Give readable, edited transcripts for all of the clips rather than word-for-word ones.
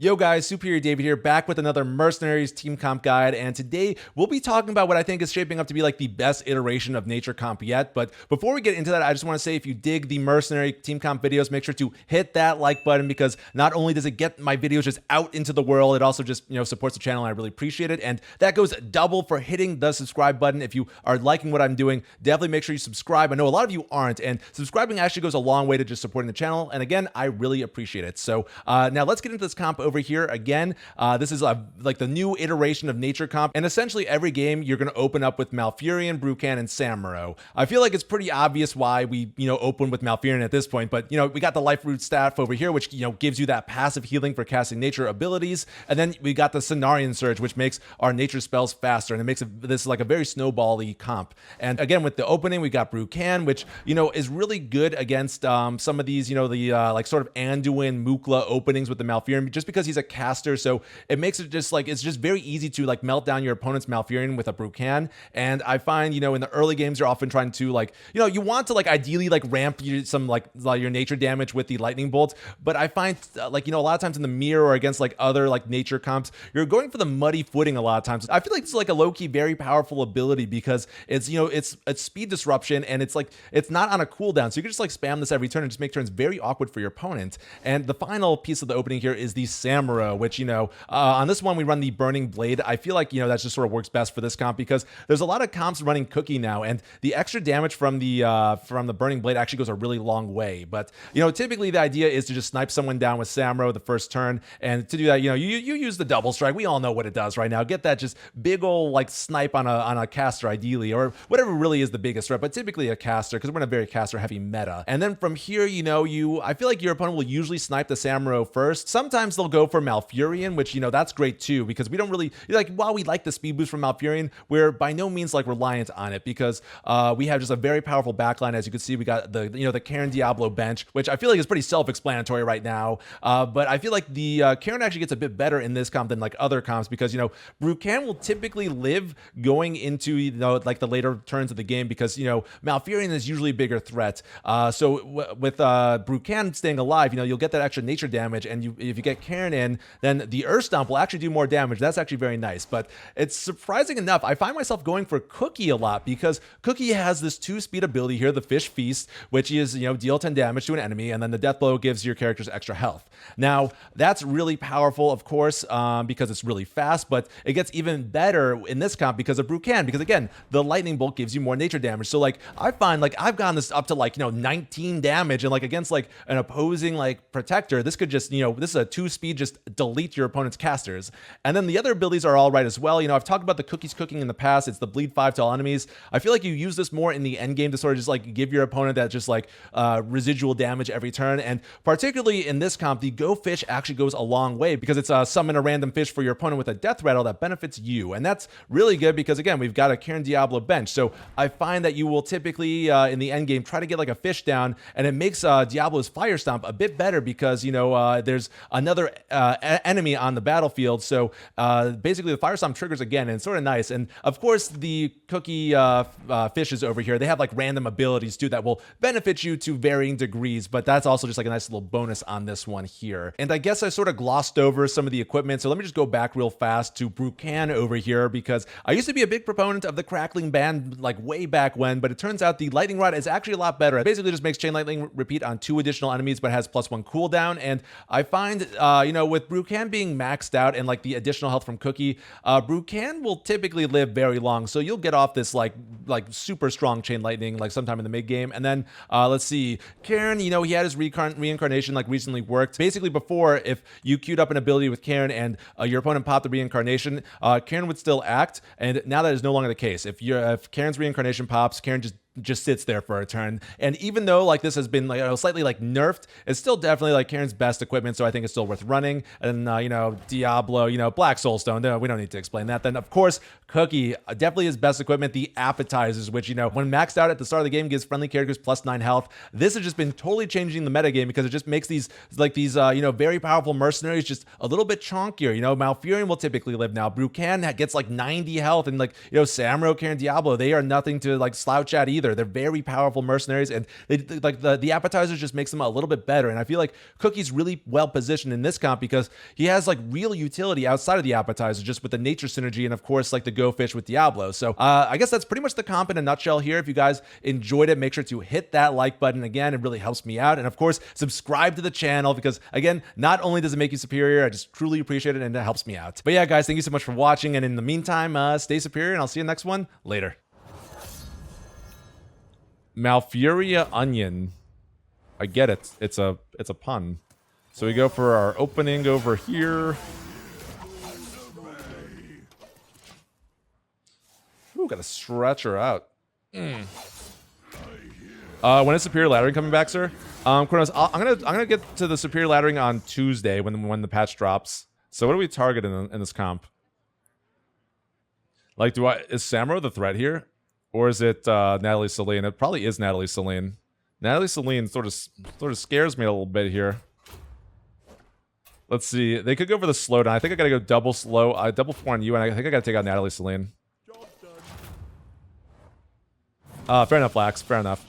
Yo guys, Superior David here, back with another Mercenaries team comp guide, and today we'll be talking about what I think is shaping up to be like the best iteration of nature comp yet. But before we get into that, I just want to say if you dig the Mercenary team comp videos, make sure to hit that like button, because not only does it get my videos just out into the world, it also just supports the channel, and I really appreciate it. And that goes double for hitting the subscribe button. If you are liking what I'm doing, definitely make sure you subscribe. I know a lot of you aren't, and subscribing actually goes a long way to just supporting the channel. And again, I really appreciate it. So now let's get into this comp over here. Again, this is like the new iteration of nature comp, and essentially every game you're going to open up with Malfurion, Brucan, and Samuro. I feel like it's pretty obvious why we open with Malfurion at this point, but we got the Life Root staff over here, which gives you that passive healing for casting nature abilities, and then we got the Cenarian Surge, which makes our nature spells faster, and it makes this like a very snowball-y comp. And again, with the opening, we got Brucan, which is really good against some of these the like sort of Anduin, Mukla openings with the Malfurion, just because he's a caster, so it makes it just like it's just very easy to like melt down your opponent's Malfurion with a Brucan. And I find in the early games you're often trying to like you want to like ideally like ramp some like your nature damage with the lightning bolt, but I find like a lot of times in the mirror or against like other like nature comps, you're going for the muddy footing a lot of times. I feel like it's like a low-key very powerful ability because it's it's speed disruption, and it's like it's not on a cooldown, so you can just like spam this every turn and just make turns very awkward for your opponent. And the final piece of the opening here is the Samuro, which on this one we run the Burning Blade. I feel like that just sort of works best for this comp because there's a lot of comps running Cookie now, and the extra damage from the Burning Blade actually goes a really long way. But typically the idea is to just snipe someone down with Samuro the first turn, and to do that you use the double strike. We all know what it does right now. Get that just big old like snipe on a caster ideally, or whatever really is the biggest threat, but typically a caster because we're in a very caster heavy meta. And then from here I feel like your opponent will usually snipe the Samuro first. Sometimes they'll go for Malfurion, which that's great too, because we don't really like, while we like the speed boost from Malfurion, we're by no means like reliant on it, because we have just a very powerful backline. As you can see, we got the Karen Diablo bench, which I feel like is pretty self-explanatory right now, but I feel like the Karen actually gets a bit better in this comp than like other comps, because Brucan will typically live going into like the later turns of the game, because Malfurion is usually a bigger threat. So with Brucan staying alive, you'll get that extra nature damage, and if you get Karen in, then the Earth Stomp will actually do more damage. That's actually very nice. But it's surprising enough, I find myself going for Cookie a lot, because Cookie has this 2-speed ability here, the Fish Feast, which is deal 10 damage to an enemy, and then the Death Blow gives your characters extra health. Now that's really powerful, of course, because it's really fast, but it gets even better in this comp because of Brucan, because again, the Lightning Bolt gives you more nature damage. So like I find like I've gotten this up to like 19 damage, and like against like an opposing like protector, this could just this is a 2-speed just delete your opponent's casters. And then the other abilities are all right as well. I've talked about the Cookies cooking in the past. It's the bleed 5 to all enemies. I feel like you use this more in the end game to sort of just like give your opponent that just like residual damage every turn. And particularly in this comp, the Go Fish actually goes a long way, because it's summon a random fish for your opponent with a death rattle that benefits you. And that's really good because again, we've got a Karen Diablo bench. So I find that you will typically in the end game try to get like a fish down, and it makes Diablo's Fire Stomp a bit better because there's another enemy on the battlefield. So basically the Fire Stomp triggers again, and it's sort of nice. And of course the Cookie fishes over here, they have like random abilities too that will benefit you to varying degrees, but that's also just like a nice little bonus on this one here. And I guess I sort of glossed over some of the equipment, so let me just go back real fast to Brucan over here, because I used to be a big proponent of the Crackling Band like way back when, but it turns out the Lightning Rod is actually a lot better. It basically just makes Chain Lightning repeat on 2 additional enemies, but has +1 cooldown. And I find with Brucan being maxed out and like the additional health from Cookie, Brucan will typically live very long, so you'll get off this like super strong Chain Lightning like sometime in the mid game. And then let's see, Karen, he had his reincarnation like recently worked. Basically before, if you queued up an ability with Karen and your opponent popped the reincarnation, Karen would still act, and now that is no longer the case. If Karen's reincarnation pops, Karen just sits there for a turn. And even though like this has been like slightly like nerfed, it's still definitely like Karen's best equipment, so I think it's still worth running. And Diablo, Black Soulstone, we don't need to explain that. Then of course Cookie, definitely his best equipment, the appetizers, which when maxed out at the start of the game gives friendly characters +9 health. This has just been totally changing the metagame, because it just makes these very powerful mercenaries just a little bit chonkier. Malfurion will typically live now. Brucan gets like 90 health, and like Samuro, Karen Diablo, they are nothing to like slouch at either. either. They're very powerful mercenaries, and like the appetizers just makes them a little bit better. And I feel like Cookie's really well positioned in this comp because he has like real utility outside of the appetizer, just with the nature synergy and of course like the Go Fish with Diablo. So I guess that's pretty much the comp in a nutshell here. If you guys enjoyed it, make sure to hit that like button again. It really helps me out. And of course, subscribe to the channel because again, not only does it make you superior, I just truly appreciate it and it helps me out. But yeah, guys, thank you so much for watching. And in the meantime, stay superior and I'll see you next one later. Malfuria Onion. I get it. It's a pun. So we go for our opening over here. Ooh, gotta stretch her out. When is superior laddering coming back, sir? Kronos, I'm gonna get to the superior laddering on Tuesday when the patch drops. So what do we target in this comp? Like, is Samro the threat here? Or is it Natalie Celine? It probably is Natalie Celine. Natalie Celine sort of scares me a little bit here. Let's see. They could go for the slowdown. I think I gotta go double slow. Double 4 on you, and I think I gotta take out Natalie Celine. Fair enough, Lax. Fair enough.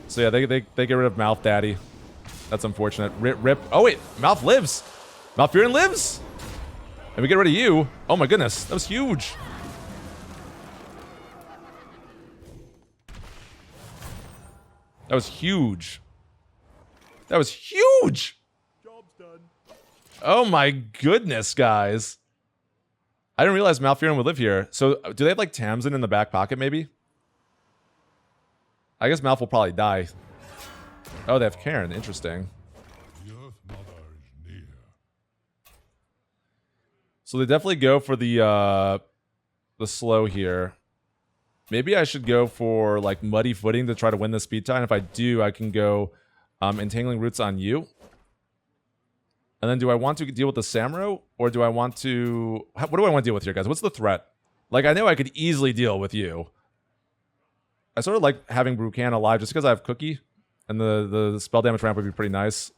So yeah, they get rid of Mouth Daddy. That's unfortunate. Rip. Oh wait, Mouth lives. Malfurion lives. And we get rid of you. Oh my goodness, that was huge. That was huge. That was huge. Job's done. Oh my goodness, guys. I didn't realize Malfurion would live here. So do they have like Tamsin in the back pocket maybe? I guess Malf will probably die. Oh, they have Karen. Interesting. The Earth Mother is near. So they definitely go for the slow here. Maybe I should go for like Muddy Footing to try to win the speed tie. And if I do, I can go Entangling Roots on you. And then do I want to deal with the Samro? Or do I want to... What do I want to deal with here, guys? What's the threat? Like, I know I could easily deal with you. I sort of like having Brucan alive just because I have Cookie. And the spell damage ramp would be pretty nice.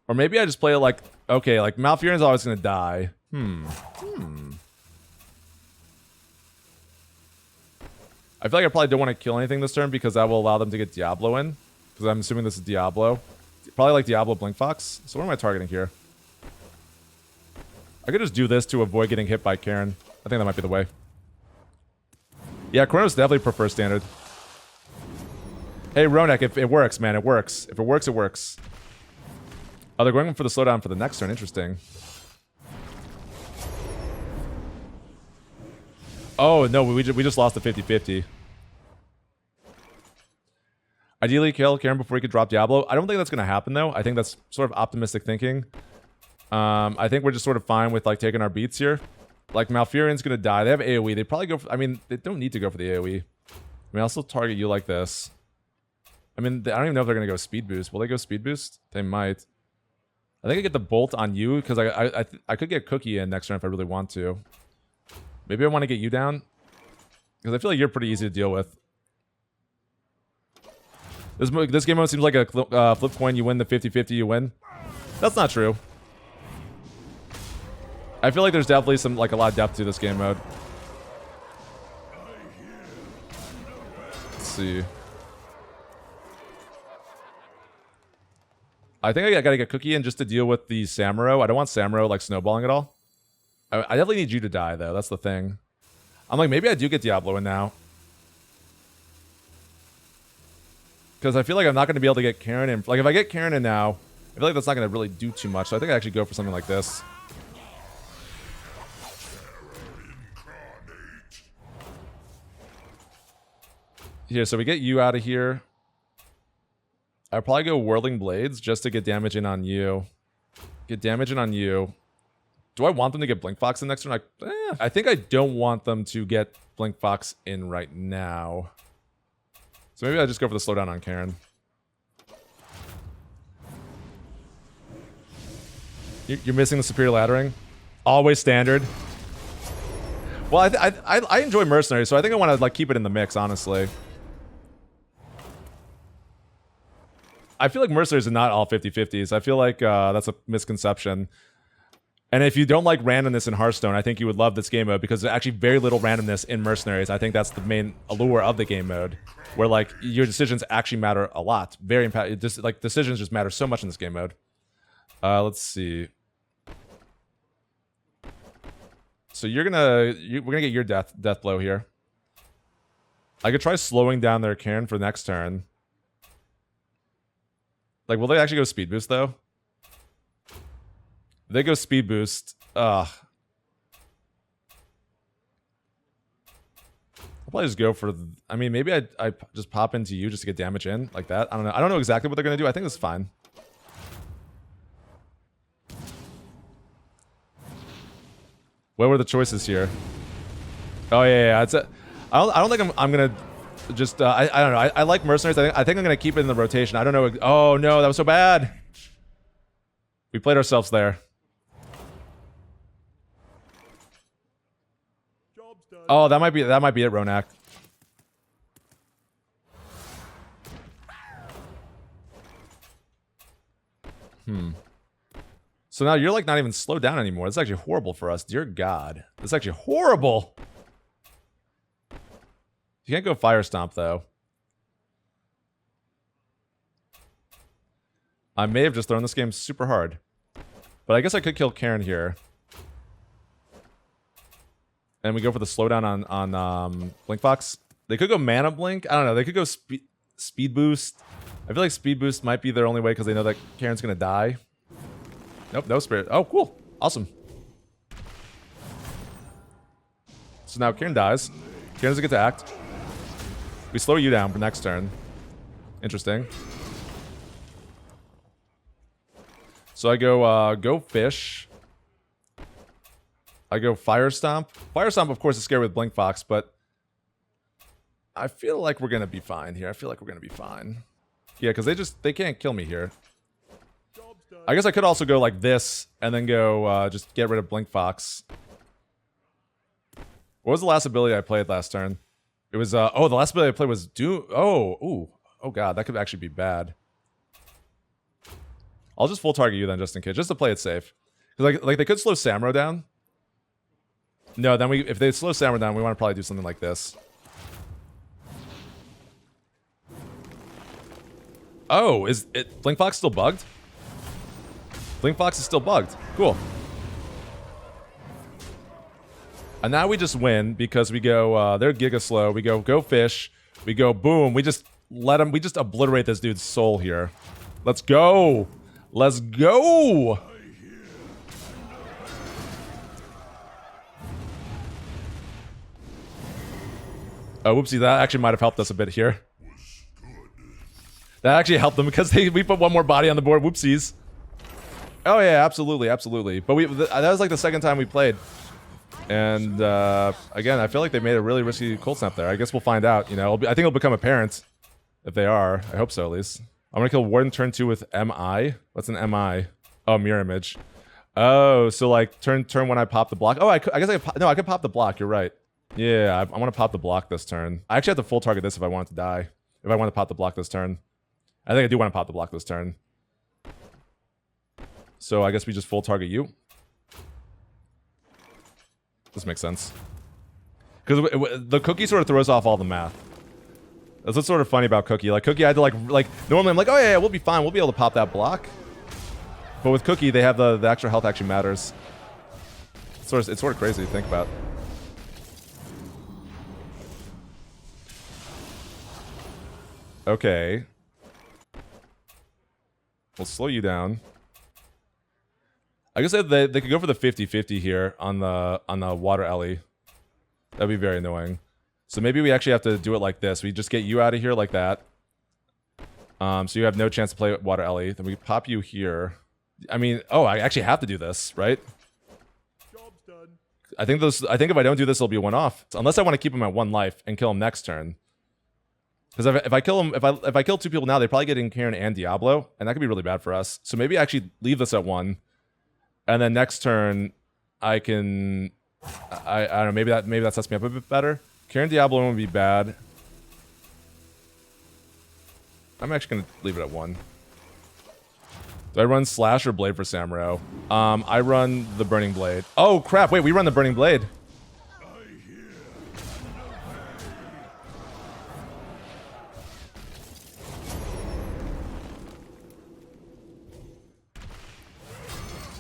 Or maybe I just play it like... Okay, like Malfurion's always going to die. I feel like I probably don't want to kill anything this turn because that will allow them to get Diablo in. Because I'm assuming this is Diablo. Probably like Diablo Blink Fox. So what am I targeting here? I could just do this to avoid getting hit by Karen. I think that might be the way. Yeah, Kronos definitely prefers standard. Hey, Ronak, if it works, man, it works. If it works, it works. Oh, they're going for the slowdown for the next turn. Interesting. Oh, no, we just lost the 50-50. Ideally, kill Karen before he could drop Diablo. I don't think that's going to happen, though. I think that's sort of optimistic thinking. I think we're just sort of fine with, like, taking our beats here. Like, Malfurion's going to die. They have AoE. They probably go for... I mean, they don't need to go for the AoE. I mean, I'll still target you like this. I mean, I don't even know if they're going to go Speed Boost. Will they go Speed Boost? They might. I think I get the Bolt on you, because I could get Cookie in next turn if I really want to. Maybe I want to get you down. Because I feel like you're pretty easy to deal with. This game mode seems like a flip coin. You win the 50-50, you win. That's not true. I feel like there's definitely some, like, a lot of depth to this game mode. Let's see. I think I gotta get Cookie in just to deal with the Samuro. I don't want Samuro, like, snowballing at all. I definitely need you to die, though. That's the thing. I'm like, maybe I do get Diablo in now. Because I feel like I'm not going to be able to get Karen in. Like, if I get Karen in now, I feel like that's not going to really do too much. So I think I actually go for something like this. Here, so we get you out of here. I'd probably go Whirling Blades just to get damage in on you. Get damage in on you. Do I want them to get Blink Fox in next turn? I think I don't want them to get Blink Fox in right now. So maybe I just go for the slowdown on Karen. You're missing the superior laddering. Always standard. Well, I enjoy Mercenaries, so I think I want to like keep it in the mix, honestly. I feel like Mercenaries are not all 50-50s. I feel like that's a misconception. And if you don't like randomness in Hearthstone, I think you would love this game mode because there's actually very little randomness in Mercenaries. I think that's the main allure of the game mode, where like your decisions actually matter a lot. Very impact. Like decisions just matter so much in this game mode. Let's see. So we're gonna get your death blow here. I could try slowing down their Cairn for next turn. Like, will they actually go speed boost though? If they go speed boost, I'll probably just go for. I mean, maybe I just pop into you just to get damage in like that. I don't know. I don't know exactly what they're gonna do. I think it's fine. What were the choices here? Oh yeah. It's I don't think I'm gonna just. I don't know. I like Mercenaries. I think I'm gonna keep it in the rotation. I don't know. Oh no, that was so bad. We played ourselves there. Job's done. Oh, that might be it, Ronak. So now you're like not even slowed down anymore. It's actually horrible for us. Dear God, it's actually horrible. You can't go Fire Stomp though. I may have just thrown this game super hard, but I guess I could kill Cairn here. And we go for the slowdown on Blink Fox. They could go Mana Blink. I don't know. They could go Speed Boost. I feel like Speed Boost might be their only way because they know that Cairn's gonna die. Nope, no Spirit. Oh, cool. Awesome. So now Cairn dies. Cairn doesn't get to act. We slow you down for next turn. Interesting. So I go Fish. I go Fire Stomp. Fire Stomp, of course, is scary with Blink Fox, but I feel like we're gonna be fine here. I feel like we're gonna be fine. Yeah, because they can't kill me here. Job's done. I guess I could also go like this and then go just get rid of Blink Fox. What was the last ability I played last turn? It was the last ability I played was Doom. Oh god, that could actually be bad. I'll just full target you then, just in case, just to play it safe. Because like they could slow Samuro down. No, then if they slow Samuro down, we want to probably do something like this. Oh, is it Blink Fox still bugged? Blink Fox is still bugged. Cool. And now we just win because we go, they're Giga Slow. We go Fish. We go boom. We just we just obliterate this dude's soul here. Let's go. Let's go. Oh, whoopsie. That actually might have helped us a bit here. That actually helped them because we put one more body on the board. Whoopsies. Oh yeah, absolutely, absolutely. But that was like the second time we played. And again, I feel like they made a really risky cold snap there. I guess we'll find out. You know, I think it'll become apparent if they are. I hope so, at least. I'm gonna kill Warden turn 2 with MI. What's an MI? Oh, mirror image. Oh, so like turn 1 I pop the block. Oh, I guess I could pop the block. You're right. Yeah, I want to pop the block this turn. I actually have to full target this if I want it to die. If I want to pop the block this turn. I think I do want to pop the block this turn. So I guess we just full target you. This makes sense. Because the Cookie sort of throws off all the math. That's what's sort of funny about Cookie. Like, Cookie, I had to like normally I'm like, oh yeah, we'll be fine. We'll be able to pop that block. But with Cookie, they have the extra health actually matters. It's sort of crazy to think about. Okay. We'll slow you down. I guess they could go for the 50-50 here on the water Ellie. That'd be very annoying. So maybe we actually have to do it like this. We just get you out of here like that. So you have no chance to play water Ellie. Then we pop you here. I mean, oh, I actually have to do this, right? Job's done. I think if I don't do this, it'll be a one-off. Unless I want to keep him at 1 life and kill him next turn. Because if I kill him, if I kill 2 people now, they probably get in Karen and Diablo, and that could be really bad for us. So maybe actually leave this at 1, and then next turn I can, I don't know, maybe that sets me up a bit better. Karen Diablo would be bad. I'm actually gonna leave it at 1. Do I run Slash or Blade for Samuro? I run the Burning Blade. Oh, crap. Wait, we run the Burning Blade.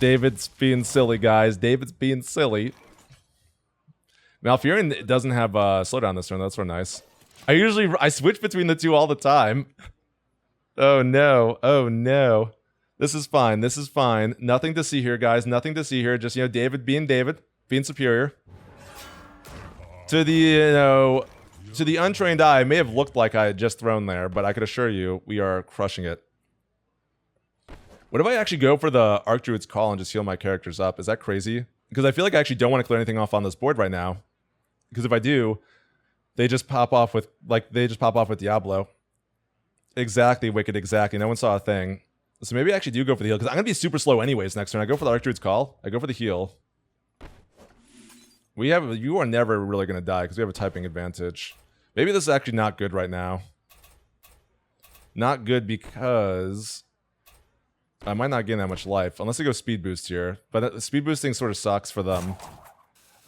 David's being silly, guys. David's being silly. Malfurion doesn't have slowdown this turn. That's so nice. I switch between the two all the time. Oh, no. Oh, no. This is fine. This is fine. Nothing to see here, guys. Nothing to see here. Just, you know, David, being superior. To the, to the untrained eye, it may have looked like I had just thrown there, but I could assure you, we are crushing it. What if I actually go for the Archdruid's Call and just heal my characters up? Is that crazy? Because I feel like I actually don't want to clear anything off on this board right now. Because if I do, they just pop off with, Diablo. Exactly, Wicked, exactly. No one saw a thing. So maybe I actually do go for the heal, because I'm going to be super slow anyways next turn. I go for the Archdruid's Call. I go for the heal. You are never really going to die, because we have a typing advantage. Maybe this is actually not good right now. Not good because I might not gain that much life, unless I go speed boost here. But speed boosting sort of sucks for them.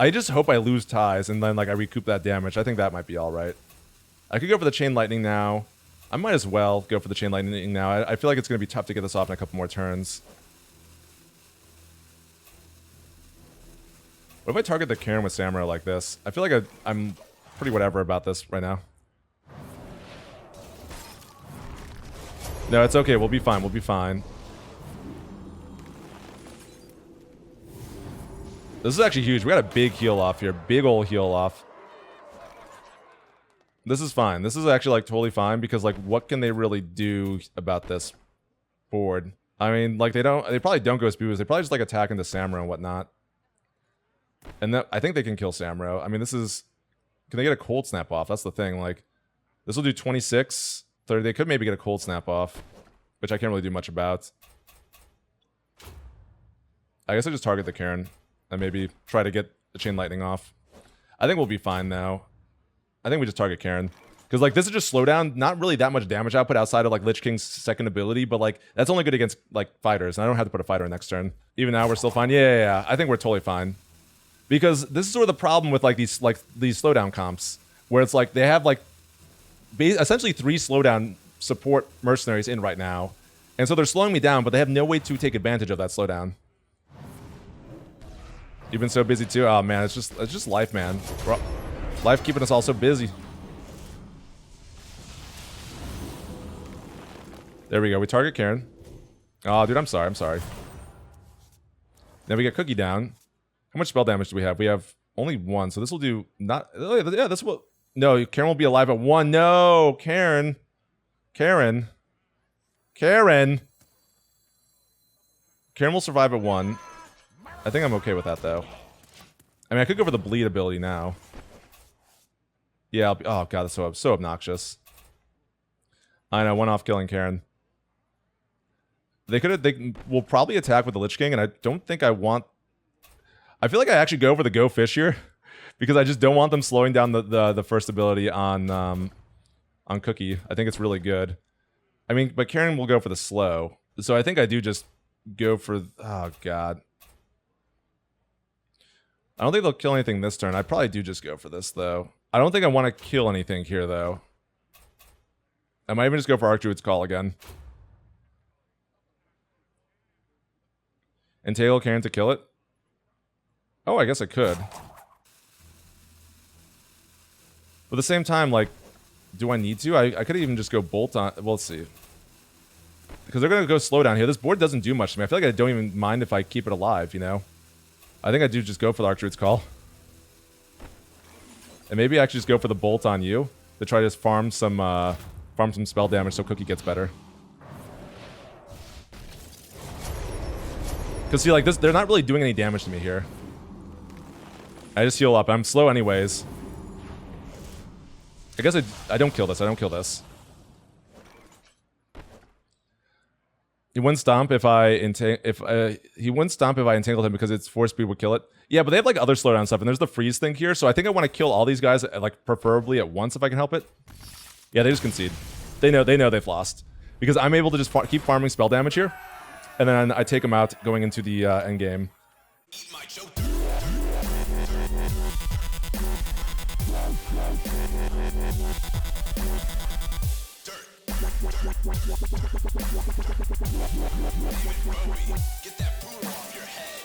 I just hope I lose ties, and then like I recoup that damage. I think that might be alright. I could go for the Chain Lightning now. I might as well go for the Chain Lightning now. I feel like it's going to be tough to get this off in a couple more turns. What if I target the Karen with Samuro like this? I feel like I'm pretty whatever about this right now. No, it's okay. We'll be fine. We'll be fine. This is actually huge. We got a big heal off here. Big ol' heal off. This is fine. This is actually, like, totally fine because, like, what can they really do about this board? I mean, like, they probably don't go speed boost. They probably just, like, attack into Samuro and whatnot. And I think they can kill Samuro. I mean, this is... Can they get a Cold Snap off? That's the thing. Like, this will do 26, 30. They could maybe get a Cold Snap off, which I can't really do much about. I guess I just target the Karen and maybe try to get the Chain Lightning off. I think we'll be fine now. I think we just target Karen. Because, like, this is just slowdown. Not really that much damage output outside of, like, Lich King's second ability. But, like, that's only good against, like, fighters. And I don't have to put a fighter next turn. Even now, we're still fine. Yeah. I think we're totally fine. Because this is sort of the problem with, like, these slowdown comps. Where it's, like, they have, like, essentially 3 slowdown support mercenaries in right now. And so they're slowing me down, but they have no way to take advantage of that slowdown. You've been so busy, too? Oh, man, it's just life, man. Life keeping us all so busy. There we go. We target Karen. Oh, dude, I'm sorry. Then we get Cookie down. How much spell damage do we have? We have only 1, so this will do not... Yeah, this will... No, Karen will be alive at 1. No, Karen. Karen will survive at 1. I think I'm okay with that, though. I mean, I could go for the bleed ability now. Yeah, oh god, that's so obnoxious. I know, 1 off killing Karen. They will probably attack with the Lich King, and I don't think I want... I feel like I actually go for the Go Fish here, because I just don't want them slowing down the first ability on Cookie. I think it's really good. I mean, but Karen will go for the slow. So I think I do just go for... Oh, god. I don't think they'll kill anything this turn. I probably do just go for this, though. I don't think I want to kill anything here, though. I might even just go for Archdruid's Call again. Entangle Karen to kill it? Oh, I guess I could. But at the same time, like, do I need to? I could even just go Bolt on... Well, let's see. Because they're going to go slow down here. This board doesn't do much to me. I feel like I don't even mind if I keep it alive, you know? I think I do just go for the Archdruid's Call. And maybe I actually just go for the Bolt on you to try to just farm some spell damage so Cookie gets better. Because see, like, this, they're not really doing any damage to me here. I just heal up. I'm slow anyways. I guess I don't kill this. I don't kill this. He wouldn't stomp if he wouldn't stomp if I entangled him because its force speed would kill it. Yeah, but they have like other slowdown stuff, and there's the freeze thing here. So I think I want to kill all these guys like preferably at once if I can help it. Yeah, they just concede. They know they've lost because I'm able to just keep farming spell damage here, and then I take him out going into the end game. Eat my choke. Dirt. Get that